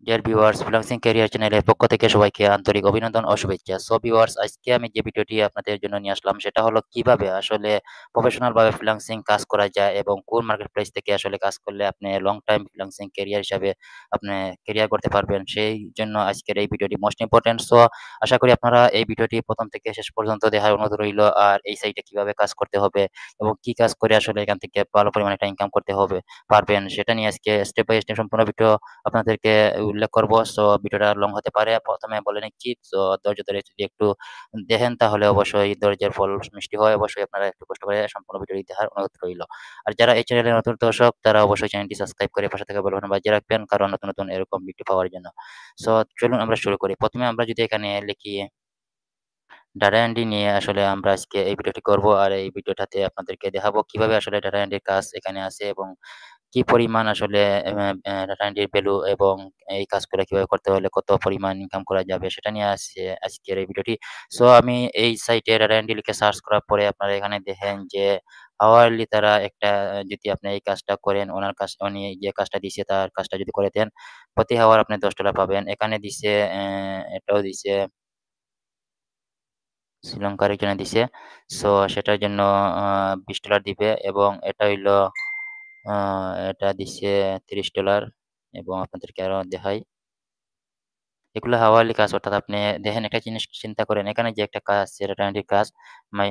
Dear viewers, freelancing career চ্যানেলের পক্ষ থেকে সবাইকে আন্তরিক অভিনন্দন ও শুভেচ্ছা। সো ভিউয়ার্স, আজকে আমি যে ভিডিওটি আপনাদের জন্য নিয়ে আসলাম সেটা হলো কিভাবে আসলে প্রফেশনাল ভাবে ফ্রিল্যান্সিং কাজ করা যায় এবং কোন মার্কেট প্লেস থেকে আসলে কাজ করলে আপনি লং টাইম ফ্রিল্যান্সিং ক্যারিয়ার হিসাবে আপনি ক্যারিয়ার করতে পারবেন। সেই জন্য আজকের এই ভিডিওটি মোস্ট ইম্পোর্টেন্ট। সো আশা করি আপনারা এই ভিডিওটি প্রথম থেকে শেষ পর্যন্ত দেখার অনুরোধ রইলো। আর এই সাইটে কিভাবে কাজ করতে হবে এবং কি কাজ করে আসলে এখান থেকে ভালো পরিমাণে একটা ইনকাম করতে হবে পারবেন সেটা নিয়ে আজকে স্টেপ বাই স্টেপ সম্পূর্ণ ভিডিও আপনাদেরকে উল্লেখ করব। সো ভিডিওটা লং হতে পারে। ১ম এ বলে নিচ্ছি, সো ধৈর্য ধরে যদি একটু দেখেন তাহলে অবশ্যই ধৈর্যের ফল মিষ্টি হয়। অবশ্যই আপনারা একটু কষ্ট করে সম্পূর্ণ ভিডিওটি দেখার অনুরোধ রইল। আর যারা এই চ্যানেলের নতুন দর্শক তারা অবশ্যই চ্যানেলটি সাবস্ক্রাইব করে পাশে থাকা বেল বাটন বাজিয়ে রাখবেন, কারণ নতুন, নতুন এরকম ভিডিও পাওয়ার জন্য। সো চলুন আমরা শুরু করি। ১ম এ আমরা যদি এখানে লিখি ডাটা এন্ট্রি নিয়ে আসলে আমরা আজকে এই ভিডিওটি করব। আর এই ভিডিওটাতে আপনাদেরকে দেখাবো কিভাবে আসলে ডাটা এন্ট্রির কাজ এখানে আছে এবং কি পরিমাণ আসলে ডাটা এন্ট্রির ভ্যালু এবং এই কাজগুলা কিভাবে করতে হলে কত পরিমাণ ইনকাম করা যাবে সেটা নিয়ে আছে আজকের এই ভিডিওটি। সো আমি এই সাইটে ডাটা এন্ট্রি লিখে সার্চ করার পরে আপনারা এখানে দেখেন যে hourly তারা একটা যদি আপনি এই কাজটা করেন, উনি যে কাজটা দিছে তার কাজটা যদি করে দেন, প্রতি হাওয়ার আপনি $10 পাবেন। এখানে দিছে এটাও দিছে, শ্রীলঙ্কার একজনে দিছে। সো সেটার জন্য $20 দিবে এবং এটা হইলো আ এটা দিছে $30 এবং আপনাদেরকে আরো দেখাই। এগুলো হাওয়ালি কাজ, অর্থাৎ আপনি দেখেন একটা জিনিস চিন্তা করেন, এখানে যে একটা কাজ আছে ডাটা এন্ট্রি কাজ, মাই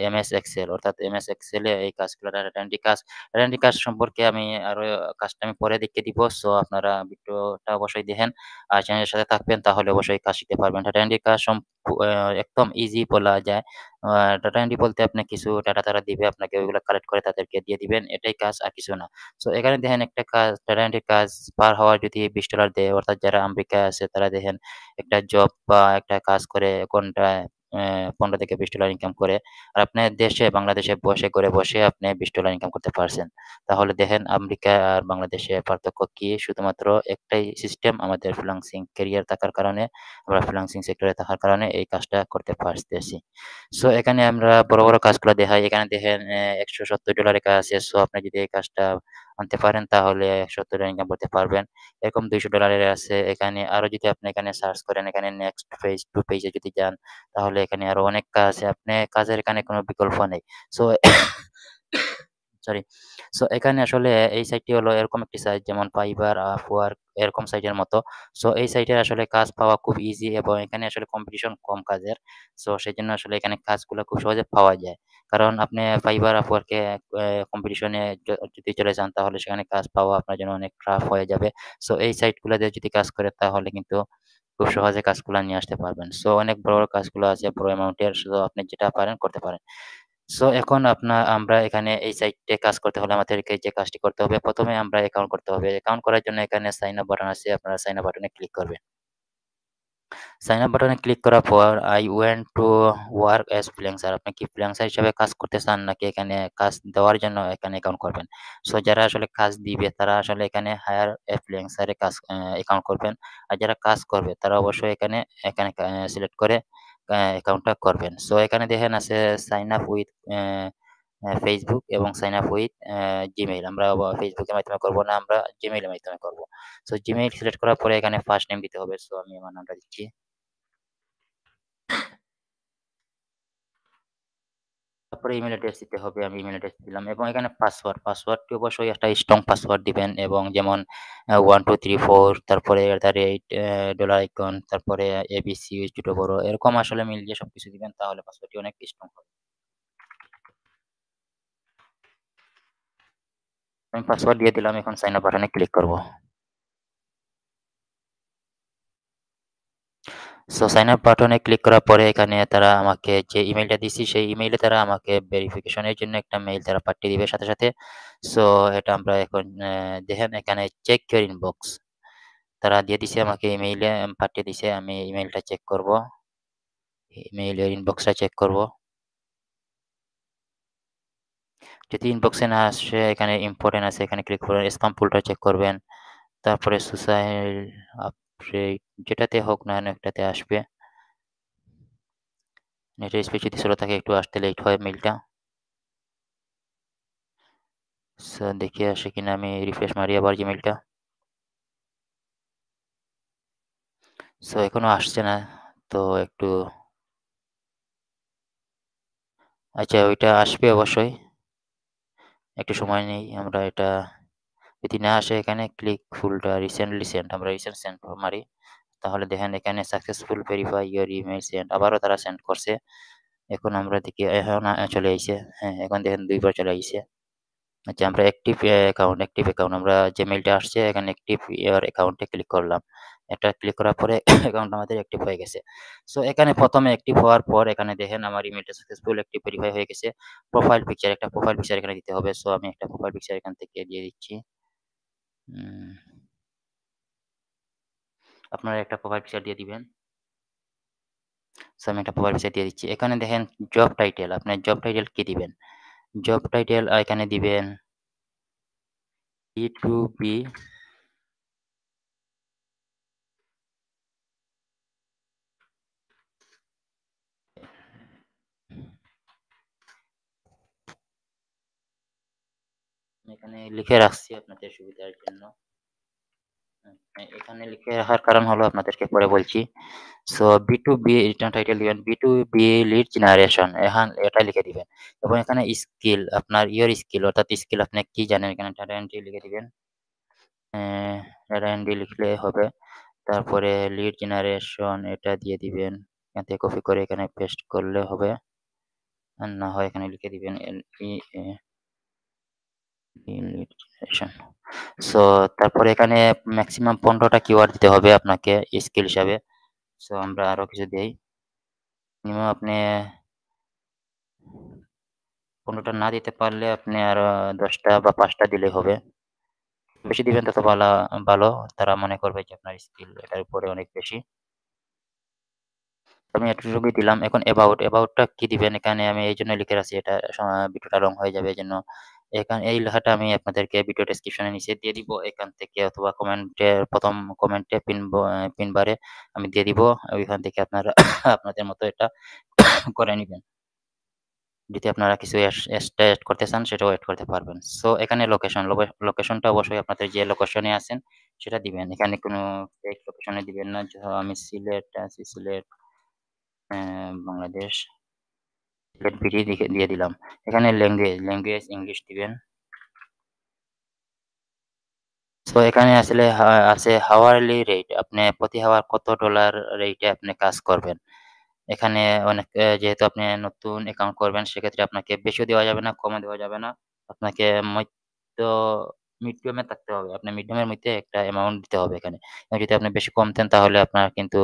এমএস এক্সেল, অর্থাৎ এমএস এক্সেলে এই কাজগুলো ডাটা এন্ট্রি কাজ। ডাটা এন্ট্রি কাজ সম্পর্কে আমি আরো কাজটা আমি পরে দেখিয়ে দিব। সো আপনারা ভিডিওটা অবশ্যই দেখেন আর চ্যানেলের সাথে থাকবেন, তাহলে অবশ্যই কাজ শিখতে পারবেন। ডাটা এন্ট্রি কাজ একদম ইজি বলা যায়। আ ডাটা এন্ট্রি বলতে আপনি কিছু ডাটা তারা দিবে আপনাকে, ওইগুলো কালেক্ট করে তাদেরকে দিয়ে দিবেন। এটাই কাজ, আর কিছু না। সো এখানে দেখেন একটা কাজ, ডাটা এন্ট্রি কাজ পার হাওয়ার যদি $20 দেয়, অর্থাৎ যারা আমেরিকায় আছে তারা দেখেন একটা জব বা একটা কাজ করে ঘন্টায় $15 থেকে $20 ইনকাম করে। আর আপনি দেশে বাংলাদেশে বসে ঘরে বসে আপনি $20 ইনকাম করতে পারছেন। তাহলে দেখেন আমেরিকা আর বাংলাদেশে পার্থক্য কি? শুধুমাত্র একটাই সিস্টেম, আমাদের ফ্রিল্যান্সিং ক্যারিয়ার থাকার কারণে, আমরা ফ্রিল্যান্সিং সেক্টরে থাকার কারণে এই কাজটা করতে পারতেছি। সো এখানে আমরা বড়, বড় কাজগুলা দেখাই। এখানে দেখেন $170 লেখা আছে। সো আপনি যদি এই কাজটা আনতে পারেন তাহলে $170 ইনকাম করতে পারবেন। এরকম $200 এর আছে। এখানে আরো যদি আপনি এখানে সার্চ করেন, এখানে নেক্সট পেজ, 2 পেজে যদি যান তাহলে এখানে আরো অনেক কাজ আছে। আপনি কাজের এখানে কোনো বিকল্প নেই। So sorry. সো এখানে আসলে এই সাইটটি হলো এরকম একটি সাইট যেমন Fiverr, Upwork এরকম সাইটের মতো। সো এই সাইটে আসলে কাজ পাওয়া খুব ইজি এবং এখানে আসলে কম্পিটিশন কম কাজের। সো সেজন্য আসলে এখানে কাজগুলা খুব সহজে পাওয়া যায়। কারণ আপনি Fiverr, Upwork এ কম্পিটিশনে যদি চলে যান তাহলে সেখানে কাজ পাওয়া আপনার জন্য অনেক টাফ হয়ে যাবে। সো এই সাইটগুলাতে যদি কাজ করেন তাহলে কিন্তু খুব সহজে কাজগুলা নিয়ে আসতে পারবেন। সো অনেক বড়, বড় কাজগুলো আছে বড় অ্যামাউন্টের। সো আপনি যেটা পারেন করতে পারেন। সো এখন আমরা এখানে এই সাইটে কাজ করতে হলে আমাদেরকে যে কাজটি করতে হবে, ১ম এ আমরা অ্যাকাউন্ট করতে হবে। অ্যাকাউন্ট করার জন্য এখানে সাইন আপ বাটন আছে। আপনারা সাইন আপ বাটনে ক্লিক করবেন। সাইন আপ বাটনে ক্লিক করার পর I want to work as freelancer, আপনি কি ফ্রিল্যান্সার হিসেবে কাজ করতে চান নাকি এখানে কাজ দেওয়ার জন্য এখানে অ্যাকাউন্ট করবেন। সো যারা আসলে কাজ দিবে তারা আসলে এখানে হায়ার এ ফ্রিল্যান্সার এ কাজ অ্যাকাউন্ট করবেন। আর যারা কাজ করবে তারা অবশ্যই এখানে সিলেক্ট করে অ্যাকাউন্টটা করবেন। সো এখানে দেখেন আছে সাইন আপ উইথ Facebook এবং সাইন আপ উইথ Gmail। আমরা Facebook এর মাধ্যমে করব না, আমরা Gmail এর মাধ্যমে করব। সো Gmail সিলেক্ট করার পরে এখানে ফার্স্ট নেম দিতে হবে। সো আমি আমার নামটা দিচ্ছি। তারপরে ইমেইল অ্যাড্রেস দিতে হবে। আমি ইমেইল অ্যাড্রেস দিলাম এবং এখানে পাসওয়ার্ডটি অবশ্যই একটা স্ট্রং পাসওয়ার্ড দিবেন এবং যেমন 1 2 3 4 তারপরে ডলার আইকন, তারপরে এবিসি ছোট বড় এরকম আসলে মিলিয়ে সবকিছু দিবেন, তাহলে পাসওয়ার্ডটি অনেক স্ট্রং হবে। আমি পাসওয়ার্ড দিয়ে দিলাম। এখন সাইন আপ বাটনে ক্লিক করব। সো সাইন আপ বাটনে ক্লিক করার পরে এখানে তারা আমাকে যে ইমেইলটা দিছি সেই ইমেইলে তারা আমাকে ভেরিফিকেশন এর জন্য একটা মেইল তারা পাঠিয়ে দিবে সাথে, সাথে। সো এটা আমরা এখন দেখেন এখানে চেক ইউর ইনবক্স। তারা দিয়ে দিছে আমাকে ইমেইলে পাঠিয়ে দিছে। আমি ইমেইলটা চেক করব। ইমেইলের ইনবক্সটা চেক করব। যদি ইনবক্সে না আসে এখানে ইম্পোর্টেন্ট আছে, এখানে ক্লিক করবেন। স্পাম ফোল্ডার চেক করবেন। তারপরে সুসাইড আপডেট যেটাতে হোক না কেন একটাতে আসবে। নেটের স্পিড যদি স্লো থাকে একটু আসতে লেট হয় মেইলটা। সো দেখি আসে কিনা, আমি রিফ্রেশ মারি আবার জিমেইলটা। সো এখনো আসছে না। তো একটু আচ্ছা ওইটা আসবে অবশ্যই। একটু সময় নেই। আমরা এটা যদি না আসে এখানে ক্লিক ফুলটা রিসেন্টলি সেন্ট আমরা রিসেন্ট সেন্ড মারি। তাহলে দেখেন এখানে successful verify your email send আবারও তারা সেন্ড করছে। এখন আমরা দেখি এখন চলে আইছে। হ্যাঁ, এখন দেখেন ২ বার চলে আইছে। আচ্ছা আমরা অ্যাক্টিভ অ্যাকাউন্ট আমরা যে মেইলটা আসছে এখানে অ্যাক্টিভ ইওর অ্যাকাউন্টে ক্লিক করলাম। এটা ক্লিক করার পরে অ্যাকাউন্ট আমাদের অ্যাক্টিভ হয়ে গেছে। সো এখানে ১ম এ অ্যাক্টিভ হওয়ার পর এখানে দেখেন আমার ইমেইলটা সাকসেসফুল অ্যাক্টিভ ভেরিফাই হয়ে গেছে। একটা প্রোফাইল পিকচার এখানে দিতে হবে। সো আমি একটা প্রোফাইল পিকচার এখান থেকে দিয়ে দিচ্ছি। উম আপনারা একটা প্রোফাইল পিকচার দিয়ে দিবেন। সো আমি একটা প্রোফাইল পিকচার দিয়ে দিচ্ছি। এখানে দেখেন জব টাইটেল, আপনার জব টাইটেল কি দিবেন? জব টাইটেল এখানে দিবেন B2B এখানে লিখে রাখছি আপনাদের সুবিধার জন্য। এখানে লিখে রাখার কারণ হলো আপনাদেরকে পরে বলছি। সো B2B রিটার্ন টাইটেল দিবেন B2B লিড জেনারেশন এটা লিখে দিবেন। এবং এখানে স্কিল আপনার স্কিল অর্থাৎ স্কিল আপনি কি জানেন এখানে ডাটা এন্ট্রি লিখে দিবেন। ডাটা এন্ট্রি লিখলে হবে। তারপরে লিড জেনারেশন এটা দিয়ে দিবেন। এখান থেকে কপি করে এখানে পেস্ট করলে হবে। আর না হয় এখানে লিখে দিবেন লিড জেনারেশন। সো তারপরে এখানে মেক্সিমাম ১৫ টা কিওয়ার্ড দিতে হবে আপনাকে স্কিল হিসাবে। সো আমরা আরো কিছু দেই। মিনিমাম আপনি ১৫ টা না দিতে পারলে আপনি আরো ১০ টা বা ৫ টা দিলেই হবে। বেশি দিবেন তত ভালো। তারা মনে করবে যে আপনার স্কিল এটার উপরে অনেক বেশি। আমি এতটুকুই দিলাম। এখন অ্যাবাউট টা কি দিবেন এখানে আমি এইজন্য লিখে রাখছি এটা ভিডিওটা লং হয়ে যাবে এজন্য। এই লেখাটা আমি আপনাদেরকে ভিডিও ডেসক্রিপশন এর নিচে দিয়ে দিব। এখান থেকে অথবা কমেন্টে ১ম কমেন্টে পিন বারে আমি দিয়ে দিব। ওইখান থেকে আপনারা আপনাদের মতো এটা করে নিবেন। যদি আপনারা কিছু এক্সট্রা এড করতে চান সেটাও এড করতে পারবেন। সো এখানে লোকেশনটা অবশ্যই আপনাদের যে লোকেশনে আছেন সেটা দিবেন। এখানে কোনো ফেক লোকেশনে দিবেন না। আমি সিলেট আছি, সিলেট বাংলাদেশ। সিলেট বিডি দিয়ে দিলাম। এখানে ল্যাঙ্গুয়েজ ইংলিশ দিবেন। সো এখানে আসলে আছে হাওয়ারলি রেট। আপনি প্রতি হাওয়ার কত ডলার রেটে আপনি কাজ করবেন। এখানে অনেক যেহেতু আপনি নতুন অ্যাকাউন্ট করবেন সেক্ষেত্রে আপনাকে বেশিও দেওয়া যাবে না, কমও দেওয়া যাবে না। আপনাকে মিডিয়ামে থাকতে হবে। আপনার মিডিয়ামের মধ্যে একটা অ্যামাউন্ট দিতে হবে এখানে। যদি আপনি বেশি কম দেন তাহলে আপনার কিন্তু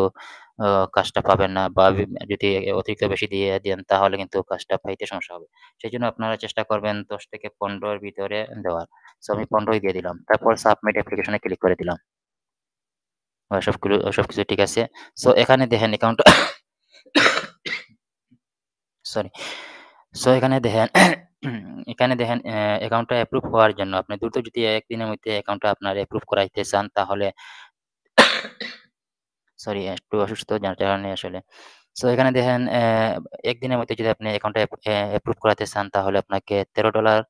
আ কাজটা পাবেন না বা যদি অতিরিক্ত বেশি দিয়ে দেন তাহলে কিন্তু কাজটা পাইতে সমস্যা হবে। সেজন্য আপনারা চেষ্টা করবেন ১০ থেকে ১৫ এর ভিতরে দেওয়ার। সো আমি ১৫ ই দিয়ে দিলাম। তারপর সাবমিট অ্যাপ্লিকেশন এ ক্লিক করে দিলাম। সবকিছু ঠিক আছে। সো এখানে দেখেন অ্যাকাউন্টটা সরি। সো এখানে দেখেন এখানে দেখেন অ্যাকাউন্টটা এপ্রুভ হওয়ার জন্য আপনি দ্রুত যদি ১ দিনের মধ্যে অ্যাকাউন্টটা আপনার এপ্রুভ করাইতে চান তাহলে সরি একটু অসুস্থ যার কারণে আসলে। সো এখানে দেখেন ১ দিনের মধ্যে যদি আপনি অ্যাকাউন্টটা এপ্রুভ করাতে চান তাহলে আপনাকে $১৩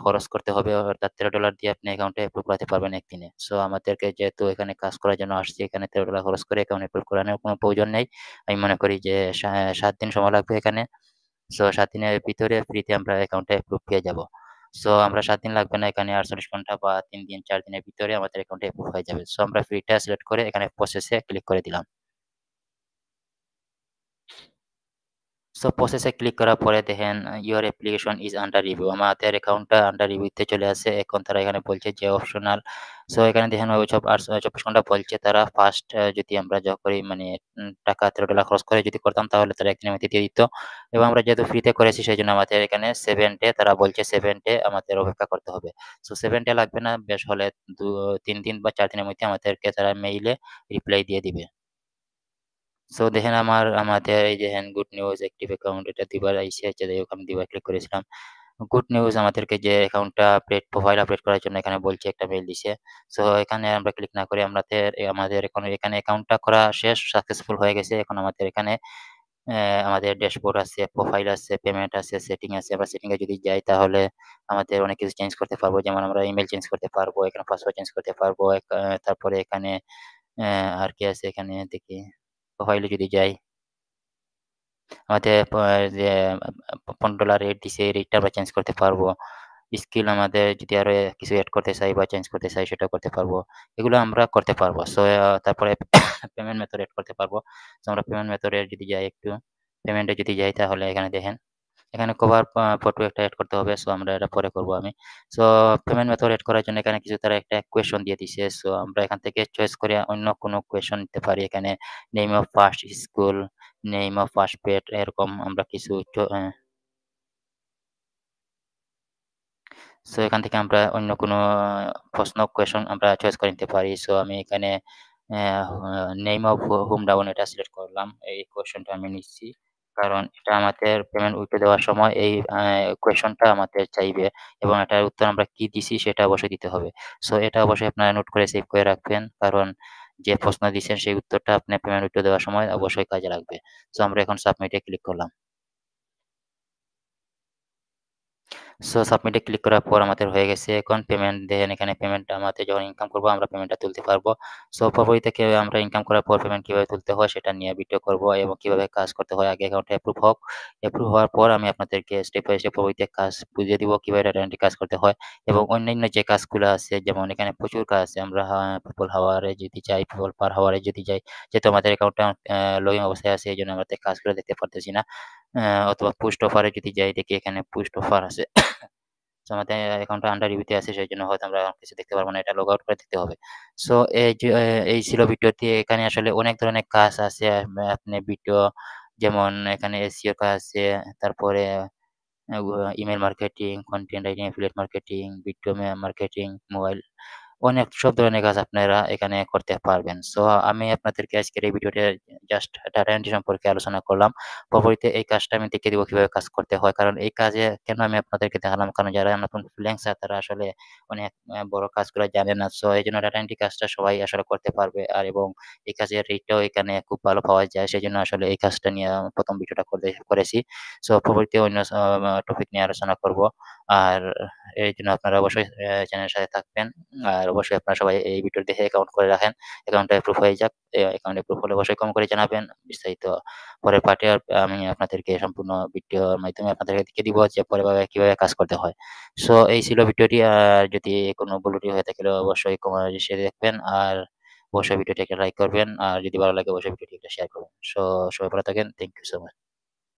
খরচ করতে হবে। অর্থাৎ $১৩ দিয়ে আপনি অ্যাকাউন্টটা এপ্রুভ করাতে পারবেন ১ দিনে। সো আমাদেরকে যেহেতু এখানে কাজ করার জন্য আসছি, এখানে $১৩ খরচ করে অ্যাকাউন্ট এপ্রুভ করানোর কোনো প্রয়োজন নেই। আমি মনে করি যে ৭ দিন সময় লাগবে এখানে। সো ৭ দিনের ভিতরে ফ্রিতে আমরা অ্যাকাউন্টটা এপ্রুভ পেয়ে যাবো। সো আমরা ৭ দিন লাগবে না এখানে ৪৮ ঘন্টা বা ৩ দিন ৪ দিনের ভিতরে আমাদের অ্যাকাউন্টটা এপ্রুভ হয়ে যাবে। সো আমরা ফ্রিটা সিলেক্ট করে এখানে প্রসেস এ ক্লিক করে দিলাম। সো প্রসেস এ ক্লিক করার পরে দেখেন your application is under review. আমাদের অ্যাকাউন্টটা আন্ডার রিভিউ তে চলে আসছে। এখন তারা এখানে বলছে যে অপশনাল। সো এখানে দেখেন ওইসব ২৪ ঘন্টা বলছে তারা ফার্স্ট যদি আমরা যখনই মানে টাকা $১৩ খরচ করে যদি করতাম তাহলে তারা ১ দিনের মধ্যে দিয়ে দিত। এবং আমরা যেহেতু ফ্রিতে করেছি সেজন্য আমাদের এখানে 7 ডে তারা বলছে 7 ডে আমাদের অপেক্ষা করতে হবে। সো 7 ডে লাগবে না। বেশ হলে ৩ দিন বা ৪ দিনের মধ্যে আমাদেরকে তারা মেইলে রিপ্লাই দিয়ে দিবে। সো দেখেন আমাদের এই যে গুড নিউজ অ্যাক্টিভ অ্যাকাউন্ট এটা দিবার আইছে আচ্ছা যাই হোক আমি দিবার ক্লিক করেছিলাম। গুড নিউজ আমাদেরকে যে অ্যাকাউন্টটা প্রোফাইল আপডেট করার জন্য এখানে বলছে একটা মেইল দিছে। সো এখানে আমরা ক্লিক না করে আমাদের এখন এখানে অ্যাকাউন্টটা করা শেষ সাকসেসফুল হয়ে গেছে। এখন আমাদের এখানে আমাদের ড্যাশবোর্ড আছে, প্রোফাইল আছে, পেমেন্ট আছে, সেটিং আছে। আমরা সেটিং এ যদি যাই তাহলে আমাদের অনেক কিছু চেঞ্জ করতে পারবো। যেমন আমরা ইমেইল চেঞ্জ করতে পারবো, এখানে পাসওয়ার্ড চেঞ্জ করতে পারবো। তারপরে এখানে আর কি আছে এখানে দেখি। প্রোফাইলে যদি যাই, আমাদের যে $15 রেট দিছে, এই রেটটা আমরা চেঞ্জ করতে পারবো। স্কিল আমাদের যদি আরো কিছু এড করতে চাই বা চেঞ্জ করতে চাই সেটাও করতে পারবো। এগুলো আমরা করতে পারবো। সো তারপরে পেমেন্ট মেথড এড করতে পারবো। সো আমরা পেমেন্ট মেথড এ যদি যাই একটু, পেমেন্ট এ যদি যাই তাহলে এখানে দেখেন, এখানে কভার ফটো একটা এড করতে হবে। সো আমরা এটা পরে করব আমি। সো পেমেন্ট মেথড এড করার জন্য এখানে কিছু তারা একটা কোয়েশন দিয়ে দিছে। সো আমরা এখান থেকে চয়েস করে অন্য কোনো কোয়েশন নিতে পারি। এখানে name of first school, name of first pet এরকম আমরা কিছু সো এখান থেকে আমরা অন্য কোনো প্রশ্ন কোয়েশন আমরা চয়েস করে নিতে পারি। সো আমি এখানে নেম অফ হোম টাউন এটা সিলেক্ট করলাম। এই কোয়েশনটা আমি নিচ্ছি। কারণ এটা আমাদের পেমেন্ট উইথড্র দেওয়ার সময় এই কোয়েশনটা আমাদের চাইবে এবং এটার উত্তর আমরা কি দিছি সেটা অবশ্যই দিতে হবে। সো এটা অবশ্যই আপনারা নোট করে সেভ করে রাখবেন। কারণ যে প্রশ্ন দিছেন সেই উত্তরটা আপনি পেমেন্ট উইথড্র দেওয়ার সময় অবশ্যই কাজে লাগবে। সো আমরা এখন সাবমিট এ ক্লিক করলাম। সো সাবমিটে ক্লিক করার পর আমাদের হয়ে গেছে। এখন পেমেন্ট দেখেন, এখানে পেমেন্টটা আমাদের যখন ইনকাম করব আমরা পেমেন্টটা তুলতে পারবো। সো পরবর্তীতে কিভাবে আমরা ইনকাম করার পর পেমেন্ট কিভাবে তুলতে হয় সেটা নিয়ে ভিডিও করব এবং কিভাবে কাজ করতে হয়। আগে অ্যাকাউন্টটা এপ্রুভ হোক। এপ্রুভ হওয়ার পর আমি আপনাদেরকে স্টেপ বাই স্টেপ পরবর্তীতে কাজ বুঝিয়ে দিব কিভাবে ডাটা এন্ট্রি কাজ করতে হয় এবং অন্যান্য যে কাজগুলো আছে যেমন এখানে প্রচুর কাজ আছে। আমরা পিপল হাওয়ারে যদি যাই, পিপল পার হাওয়ারে যদি যাই, যেহেতু আমাদের অ্যাকাউন্টটা লগইন অবস্থায় আছে এজন্য আমরা কাজগুলো দেখতে পারতেছি না। অথবা পোস্ট অফারে যদি যাই দেখি এখানে পোস্ট অফার আছে। সো আমাদের অ্যাকাউন্টটা আন্ডার রিভিউ তে আছে সেজন্য হয়তো আমরা কিছু দেখতে পারবো না। এটা লগ আউট করে দেখতে হবে। সো এই যে এই ছিল ভিডিওটি। এখানে আসলে অনেক ধরনের কাজ আছে। আপনি ভিডিও যেমন এখানে এসইও কাজ আছে। তারপরে uh email marketing, content writing, affiliate marketing, video marketing, mobile অনেক সব ধরনের কাজ আপনারা এখানে করতে পারবেন। সো আমি আপনাদেরকে আজকের এই ভিডিওতে জাস্ট ডাটা এন্ট্রি সম্পর্কে আলোচনা করলাম। পরবর্তীতে এই কাজটা আমি দেখিয়ে দিব কিভাবে কাজ করতে হয়। কারণ এই কাজে কেন আমি আপনাদেরকে দেখালাম, কারণ যারা নতুন ফ্রিল্যান্সার তারা আসলে অনেক বড় কাজগুলো জানে না। সো এজন্য ডাটা এন্ট্রি কাজটা সবাই আসলে করতে পারবে। আর এবং এই কাজের রেটটাও এখানে খুব ভালো পাওয়া যায়। সেজন্য আসলে এই কাজটা নিয়ে ১ম ভিডিওটা করেছি। সো পরবর্তীতে অন্য টপিক নিয়ে আলোচনা করব। আর এর জন্য আপনারা অবশ্যই চ্যানেলের সাথে থাকবেন। আর অবশ্যই আপনারা সবাই এই ভিডিও দেখে অ্যাকাউন্ট করে রাখেন। অ্যাকাউন্টটা এপ্রুভ হয়ে যাক। অ্যাকাউন্ট এপ্রুভ হলে অবশ্যই কমেন্ট করে জানাবেন। বিস্তারিত পরের পার্টে আমি আপনাদেরকে সম্পূর্ণ ভিডিওর মাধ্যমে আপনাদেরকে দেখিয়ে দিব যে পরে কিভাবে কাজ করতে হয়। সো এই ছিল ভিডিওটি। আর যদি কোনো ভুল ত্রুটি হয়ে থাকলে অবশ্যই কমেন্টে দেখবেন। আর অবশ্যই ভিডিওটি একটা লাইক করবেন। আর যদি ভালো লাগে অবশ্যই ভিডিওটি একটা শেয়ার করবেন। সো সবাই ভালো থাকেন। Thank you so much.